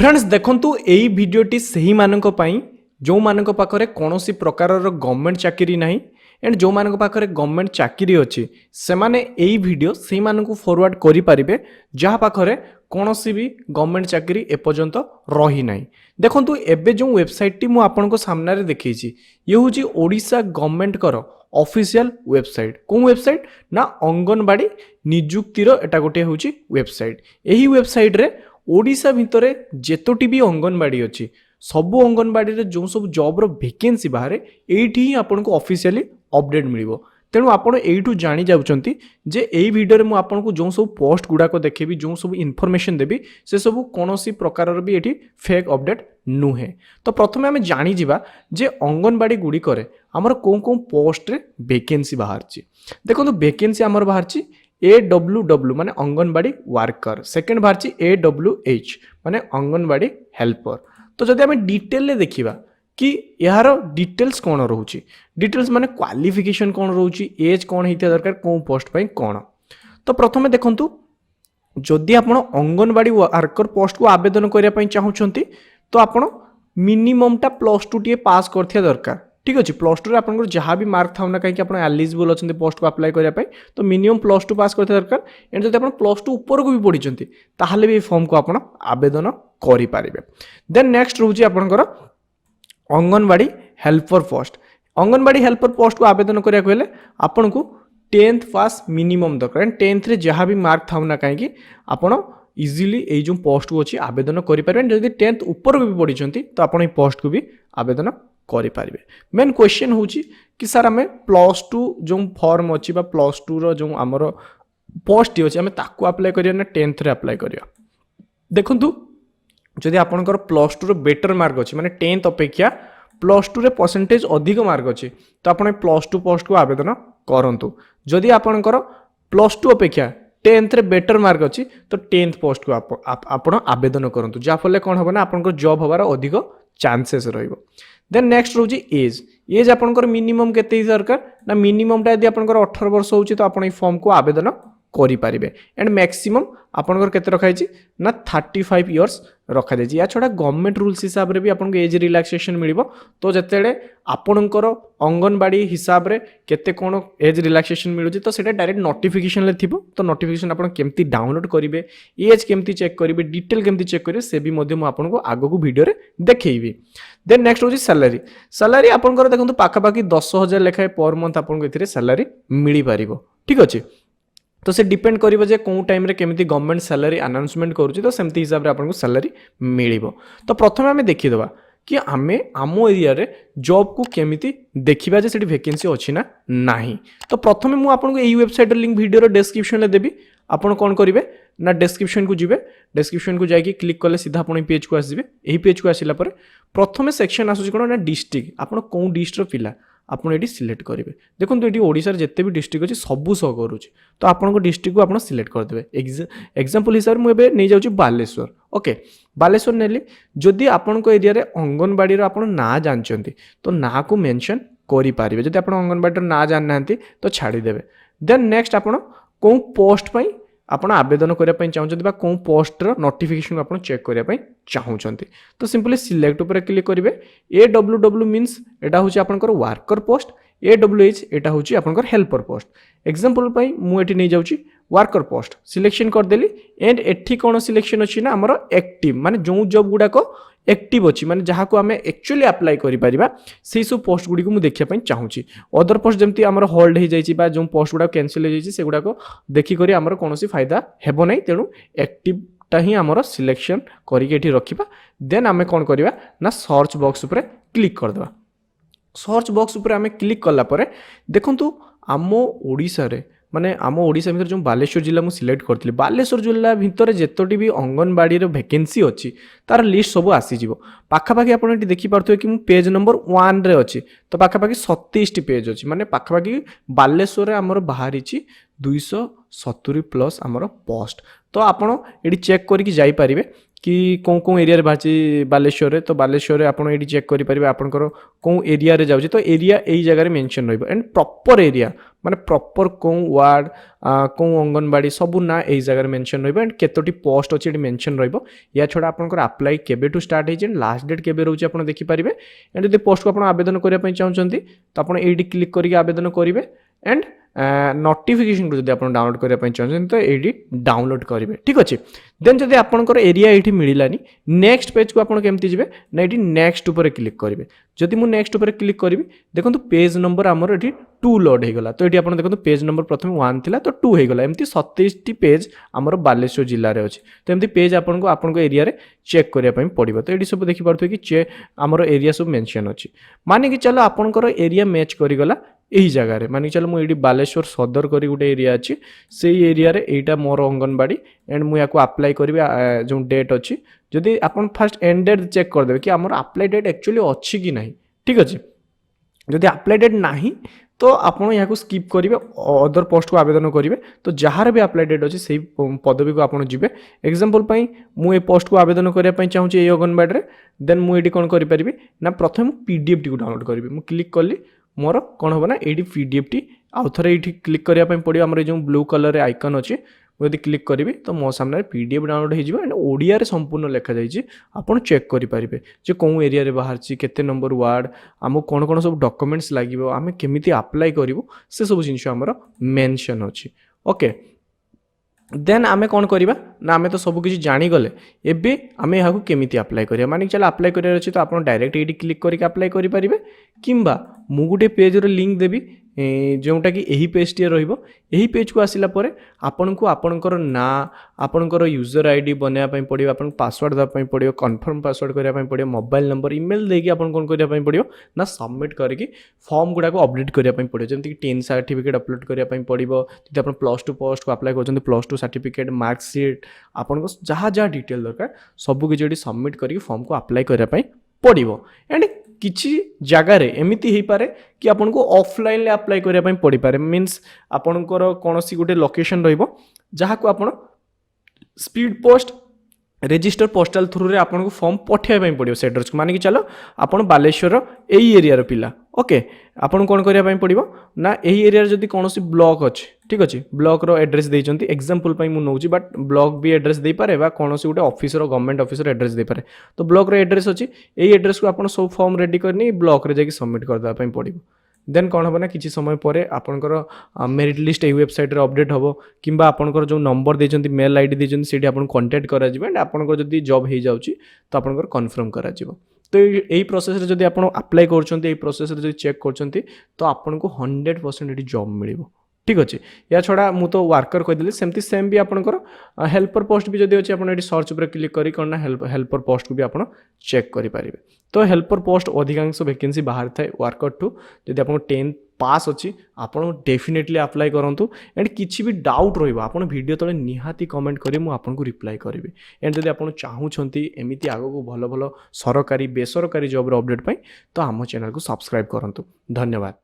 Friends देखंतु एई भिडियोटी सही मानक पई जो मानक पाखरे कोनोसी प्रकारर गवर्नमेंट चाकरी नाही एंड जो मानक पाखरे गवर्नमेंट चाकरी अछि से माने एई भिडियो सही मानक फॉरवर्ड करि परिबे जहा पाखरे कोनोसी भी गवर्नमेंट चाकरी एपर्यंत रही नाही। देखंतु एबे जो वेबसाइट टी मु आपनको सामने रे देखैछि ये होछि ओडिशा गवर्नमेंट कर ऑफिशियल वेबसाइट। कोन वेबसाइट ना अंगनबाड़ी नियुक्तिर एटा गोटे होछि वेबसाइट। एही वेबसाइट रे ओडिशा भितरे जेतोटी भी अंगनबाड़ी अच्छी सबु अंगनबाड़ी रे जो सब जॉब रो वैकेंसी बाहर एठी ही आपनको ऑफिशियली अपडेट मिलिबो। तेणु आपण एठू जानी जाउचंती जे एई वीडियो रे मु आपनको जो सब पोस्ट गुडा को देखेबी जो सब इन्फॉर्मेशन देबी से सब कोनोसी प्रकार भी एठी फेक अपडेट नुहे। तो प्रथमे हमें जानी जिबा जे अंगनबाड़ी गुडी करे हमर कोन कोन पोस्ट रे वैकेंसी बाहर छि। देखो वैकेंसी हमर बाहर छि AWW माने अंगनबाड़ी वर्कर, सेकेंड बाहर AWH माने अंगनबाड़ी हेल्पर। तो जदि आम डिटेल ले देखिबा कि यार डिटेल्स कौन रोचे, डिटेल्स माने क्वालिफिकेशन कौन रोचे, एज कौन होता दरकार कौन पोस्ट पाई कौन। तो प्रथमे देखंतु जदि आपण अंगनबाड़ी वर्कर पोस्ट को आवेदन करने चाहूँगी तो आपण मिनिममटा +2 टी पास करथिया दरकार। ठीक अच्छे +2 रे आपन जहाँ भी मार्क था ना कहीं आप एलिजिबल अच्छा पोस्ट को अप्लाई करने तो मिनिमम +2 पास करते दरकार। एंड जब आप +2 ऊपर को भी पढ़ी ताहले भी फॉर्म को आप आवेदन करें। देन नेक्स्ट रोचे आपंकर anganwadi helper post. Anganwadi helper post को आवेदन कराया हेल्ले आपन को 10th पास मिनिमम दरकार। 10th रे जहाँ भी मार्क था ना कहीं आपड़ इजिली ये जो पोस्ट को अच्छी आवेदन करें। जब 10th ऊपर को भी पढ़ी तो आप पोस्ट को भी आवेदन करें। मेन क्वेश्चन हूँ कि सर आम +2 जो फॉर्म अच्छी +2 रो जो आमर पोस्ट अच्छी आम ताकू अप्लाई करिया ना 10th रे अप्लाई करिया। देखंतु जदि आपनकर +2 रो बेटर मार्क अच्छी माने 10th अपेक्षा +2 रे परसेंटेज अधिक मार्क अच्छी तो आप +2 पोस्ट को आवेदन करंतु। जदि आपनकर +2 अपेक्षा 10th रे बेटर मार्क अच्छी तो 10th पोस्ट को आप आवेदन करंतु जाफले कौन हम ना आपनकर जॉब हबार अधिक चांसेस रहिबो। देन नेक्स्ट रोज एज आपनकर मिनिमम केते दरकार ना मिनिममटा यदि आपनकर 18 वर्ष होची तो आपण ई फॉर्म को आवेदन करि पारिबे। एंड मैक्सिमम आपनकर केते रखाई छी ना 35 इयर्स रखा जाय छी। या छोड़ा गवर्नमेंट रूल्स हिसाब रे भी आपनको एज रिलैक्सेशन मिलिबो। तो जतेले आपनकर अंगनबाड़ी हिसाब रे केते कोन एज रिलैक्सेशन मिलुची तो सेटा डायरेक्ट नोटिफिकेशन ले थिबो। तो नोटिफिकेशन आपन केमती डाउनलोड करिवे, एज केमती चेक करिवे, डिटेल केमती चेक करिवे से भी मध्ये मु आपनको आगो को वीडियो रे देखैबी। देन नेक्स्ट होची सैलरी। सैलरी आपनकर देखंतु पाखा पाखी 10,000 लेखाय पर मंथ आपनको एथिरे सैलरी मिली पारिबो। ठीक अछि तो से डिपेंड करिवो जे कोन टाइम रे केमिति गवर्नमेंट सैलरी अनाउंसमेंट करूची तो सेमती हिसाब रे आपनको सैलरी मिलिबो। तो प्रथमे हमें देखि दबा कि आमे आमो एरिया रे जॉब को केमिति देखिबा जे सेठी वैकेंसी अछि ना नाही। तो प्रथमे मु आपनको एई वेबसाइट लिंक वीडियो रो डिस्क्रिप्शन ले देबी। आपण कोन करिवे ना डिस्क्रिप्शन को जिवे, डिस्क्रिप्शन को जाई कि क्लिक करले सीधा आपण पेज को आसीबे। एही पेज को आसिला परे प्रथमे सेक्शन आसुची कोन ना डिस्ट्रिक्ट, आपण कोन डिस्ट्रिक्ट रो पिला आपन एटी सिलेक्ट करेंगे। देखो ये ओडिशा जिते भी डिस्ट्रिक्ट अच्छी सबू शो करुच्ची तो आपन डिस्ट्रिक्ट को आप सिलेक्ट करदे। एग्जांपल हिसाब से मुझे नहीं जाऊँ बालेश्वर। ओके बालेश्वर नेली जदि आपण एरिया रे अंगनबाड़ी आप ना जानते तो ना को मेंशन करें। जदि आप अंगनबाड़ी ना जानना तो छाड़ीदेवे। देन नेक्स्ट आप पोस्ट पाई आप आवेदन करने चाहते कौन पोस्टर नोटिफिकेशन आप चेक करने चाहते तो सिंपली सिलेक्ट उपर क्लिक करेंगे। AWW मीन्स एटा हूँ आपंकर वर्कर पोस्ट, AWH एटा हूँ आपंकर हेल्पर पोस्ट। एग्जांपल मुझे नहीं जाऊँ वर्कर पोस्ट सिलेक्शन करदेली। एंड एठी कौन सिलेक्शन अच्छी ना आमर एक्टिव माने जो जॉब गुड़ाक एक्टिव अच्छी माने जहाँ को आम एक्चुअली अप्लाई करिपरिबा से सब पोस्ट गुड़ी को मुझे देखा चाहूँगी। अदर पोस्ट जमती आमर होल्ड हो जाए जो पोस्ट गुड़ा कैंसिल हो जाए से गुड़ाक देखिक आमर कौन फायदा हेबो नहीं। तेणु एक्टिवटा ही आमर सिलेक्शन करके रखा। देन आम कौन करवा ना सर्च बॉक्स उपर क्लिक करदे। सर्च बॉक्स उपर आम क्लिक कलापर देखंतु आम ओडिशा रे माने आम ओडिशा भीतर जो बालेश्वर जिला मुझे सिलेक्ट करती बालेश्वर जिला भितर जितोटी भी अंगनबाड़ी वैकेंसी अच्छी तार लिस्ट सब आसीज। पाखापाखि आप देखिपे कि पेज नंबर 1 रे अच्छी तो पाखापाखि 27 पेज अच्छी माने पाखापाखि बालेश्वर आमर बाहरी 270+ आमर पोस्ट। तो आपड़ ये चेक करके जाइपारे कि कौन कौन एरिया रे बाची बालेश्वर तो बालेश्वर रे आपण एडी चेक करि परिबे आपनकर कौन एरिया रे जाउची तो एरिया एई जगह रे मेंशन रहइबो एंड प्रॉपर एरिया माने प्रॉपर कौन वार्ड कौन अंगनबाड़ी सब ना एई जगह रे मेंशन रहइबो एंड केतोटी पोस्ट अछि एडी मेंशन रहइबो या छोडा आपनकर अप्लाई केबे टू स्टार्ट हेजे लास्ट डेट केबे रहउची आपण देखि परिबे एंड यदि पोस्ट को आपण आवेदन करिया पई चाहउचंती तो आपण एडी क्लिक करिके आवेदन करिवे एंड नोटिफिकेशन को जब आप डाउनलोड करने चाहते तो ये डाउनलोड करेंगे ठीक अच्छे देन जब आपंकर एरिया ये मिलानी नेक्स्ट पेज को आप केमती जी ना ये नेक्स्ट उपर क्लिक करेंगे जदि मुझे नेक्स्ट उपर क्लिक करी देखो पेज नंबर आमर ये 2 लोड होगा तो ये आप देखो पेज नंबर प्रथम 1 थिला तो 2 होगा एमती 27 पेज आमर बालेश्वर जिले में अच्छे तो एमती पेज आपको एरिया रे चेक करने पड़ो तो ये सब देखिपे कि आमर एरिया सब मेंशन अच्छी माने कि चलो आपंकर एरिया मैच करीगला यही जगह मानी चलो मुझे बालेश्वर सदर करी गोटे एरिया अच्छी से एरिया रे एटा मोर अंगनबाड़ी एंड मुझे अप्लाई करी जो डेट अच्छी जदि आप फास्ट एंड डेट चेक करदे कि आमर अप्लाई डेट एक्चुअली अच्छी कि नहीं ठीक अच्छे जदि अप्लाई डेट नहीं तो आपड़ यहाँ स्किप करेंगे अदर पोस्ट को आवेदन करेंगे तो जार भी अप्लाई डेट अच्छे से पदवी को आपड़ जी एग्जांपल मुझे पोस्ट को आवेदन करने चाहूँगी ये अंगनबाड़ी में देन मुझे कौन करी ना प्रथम पीडीएफ टी को डाउनलोड करी मुझे क्लिक कली मोर कौन हम ना ये पीडीएफ टी आउ थे ये क्लिक करने पड़ो आम जो ब्लू कलर आइकन अच्छे मुझे क्लिक करी तो मो सामने पीडीएफ डाउनलोड हो एंड ओडिया रे संपूर्ण लिखा जाइए आपड़ चेक करेंगे जे कौन एरिया रे बाहर केते नंबर वार्ड आमको कौन कौन सब डॉक्यूमेंट्स लगे आम केमी अप्लाई करूँ से सब जिन आमर मेंशन अच्छी ओके देन आमे कौन करवा ना आमे तो सब किसी जानीगले एबे आमे यहाँ केमी अप्लाई करिया माने चलो अप्लाई करार अच्छे तो आप डायरेक्ट ये क्लिक करके अप्लाई करेंगे किंबा मु गोटे पेज लिंक देवी जोटा कि यही पेज टी रही पेज को आसला आपन को आपणकर ना आपणकर यूजर आईडी बनवाई पड़ो आप पासवर्ड देवाई पड़ो कन्फर्म पासवर्ड करने पड़ो मोबाइल नंबर इमेल देकी आपन कौन करने पड़ो ना सबमिट करके फॉर्म गुड़ाक अपडेट करने पड़ो जमीक 10 सर्टिफिकेट अपलोड करने पड़ो जब आप +2 पोस्ट को अप्लाई कर +2 सर्टिफिकेट मार्कसीट आपन जहाँ जहाँ डिटेल दरकार सबकि सबमिट करके फॉर्म को अप्लाई करने पड़ो एंड किसी जगार एमती हो पारे कि आपन को ऑफलाइन अप्लाई करने पड़ पारे मीन्स आपणकर कौन सी गोटे लोकेशन रहा को आप speed post register postal through रे आपन को फॉर्म पठाइबा पड़ो से एड्रेस को मानिक चलो आपन बालेश्वर यही एरिया पिला ओके आपन कौन करने पड़ो ना यही एरिया जदि कौन ब्लॉक अच्छे ठीक अच्छे ब्लॉक रो एड्रेस देइचंती एग्जांपल पई मु नउची बट ब्लॉक भी एड्रेस दे पारे बा कौन गोटे ऑफिस गवर्नमेंट ऑफिस एड्रेस दे पारे तो ब्लॉक रो एड्रेस अच्छी यही एड्रेस को आपन सब फॉर्म रेडी करनी ब्लॉक रे जाके सबमिट करदा पई पड़ो देन कौन हम ना किसी समय पर आपंकर मेरिट लिस्ट यही वेबसाइट अपडेट हम कि आपंकर जो नंबर देते मेल आईडी देते से कंटाक्ट करा एंड आपंकर जब जॉब हो जाऊँगी तो आपंकर कन्फर्म करा तो यही प्रोसेस जब आप अप्लाई कर प्रोसेस चेक कर तो आपन को 100% ये जॉब मिल ठीक अच्छे या छड़ा मु तो वर्कर कहीदेली सेमती सेम भी आपंकर हेल्पर पोस्ट भी जब अच्छे आप सर्च पर क्लिक करी कौन ना हेल्पर पोस्ट को भी आप चेक करेंगे तो हेल्पर पोस्ट अधिकांश वैकेंसी बाहर थाए वर्कर टू जब आप 10 पास अच्छी आप डेफिनेटली अप्लाई करूँ एंड किसी भी डाउट रहा वीडियो तले निहाती कमेंट करें मुझे रिप्लाई करी एंड जब आप चाहूँगी एमती आगू भल भल सरकारी बेसरकारी जॉब अपडेट पाई तो आम चैनल को सब्सक्राइब करूँ धन्यवाद।